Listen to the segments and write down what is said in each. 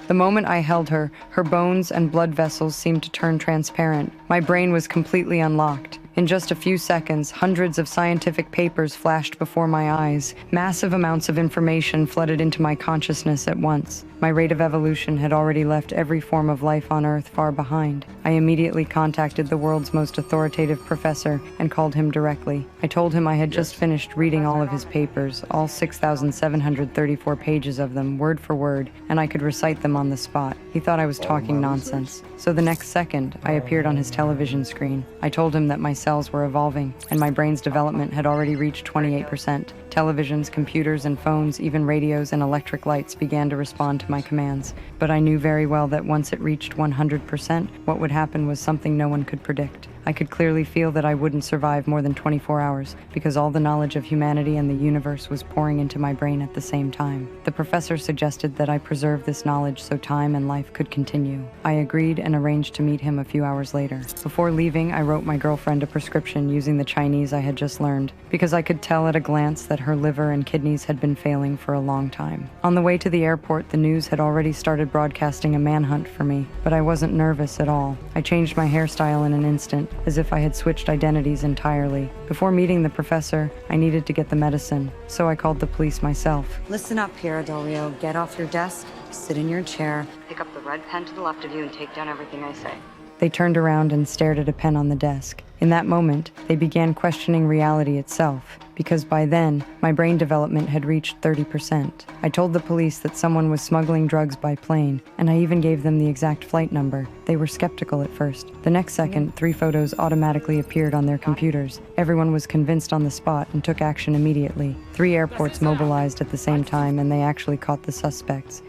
The moment I held her, her bones and blood vessels seemed to turn transparent. My brain was completely unlocked. In just a few seconds, hundreds of scientific papers flashed before my eyes. Massive amounts of information flooded into my consciousness at once. My rate of evolution had already left every form of life on Earth far behind. I immediately contacted the world's most authoritative professor and called him directly. I told him I had just finished reading all of his papers, all 6,734 pages of them, word for word, and I could recite them on the spot. He thought I was talking nonsense. So the next second, I appeared on his television screen. I told him that my cells were evolving, and my brain's development had already reached 28%. Televisions, computers, and phones, even radios and electric lights began to respond to my commands. But I knew very well that once it reached 100%, what would happen was something no one could predict. I could clearly feel that I wouldn't survive more than 24 hours, because all the knowledge of humanity and the universe was pouring into my brain at the same time. The professor suggested that I preserve this knowledge so time and life could continue. I agreed and arranged to meet him a few hours later. Before leaving, I wrote my girlfriend a prescription using the Chinese I had just learned, because I could tell at a glance that her liver and kidneys had been failing for a long time. On the way to the airport, the news had already started broadcasting a manhunt for me, but I wasn't nervous at all. I changed my hairstyle in an instant, as if I had switched identities entirely. Before meeting the professor, I needed to get the medicine, so I called the police myself. Listen up, Piero Del Rio. Get off your desk, sit in your chair, pick up the red pen to the left of you, and take down everything I say. They turned around and stared at a pen on the desk. In that moment, they began questioning reality itself, because by then, my brain development had reached 30%. I told the police that someone was smuggling drugs by plane, and I even gave them the exact flight number. They were skeptical at first. The next second, 3 photos automatically appeared on their computers. Everyone was convinced on the spot and took action immediately. 3 airports mobilized at the same time, and they actually caught the suspects.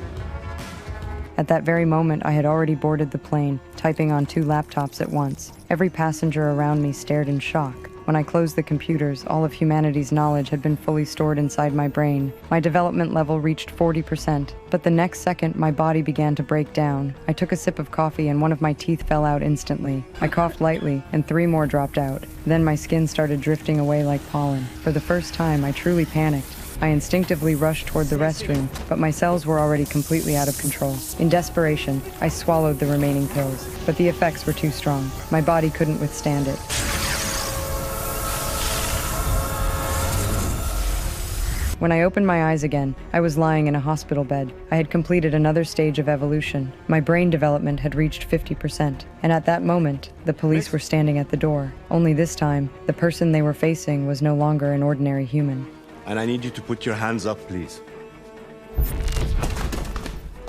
At that very moment, I had already boarded the plane, typing on 2 laptops at once. Every passenger around me stared in shock. When I closed the computers, all of humanity's knowledge had been fully stored inside my brain. My development level reached 40%, but the next second, my body began to break down. I took a sip of coffee and one of my teeth fell out instantly. I coughed lightly, and 3 more dropped out. Then my skin started drifting away like pollen. For the first time, I truly panicked. I instinctively rushed toward the restroom, but my cells were already completely out of control. In desperation, I swallowed the remaining pills, but the effects were too strong. My body couldn't withstand it. When I opened my eyes again, I was lying in a hospital bed. I had completed another stage of evolution. My brain development had reached 50%, and at that moment, the police were standing at the door. Only this time, the person they were facing was no longer an ordinary human. And I need you to put your hands up, please.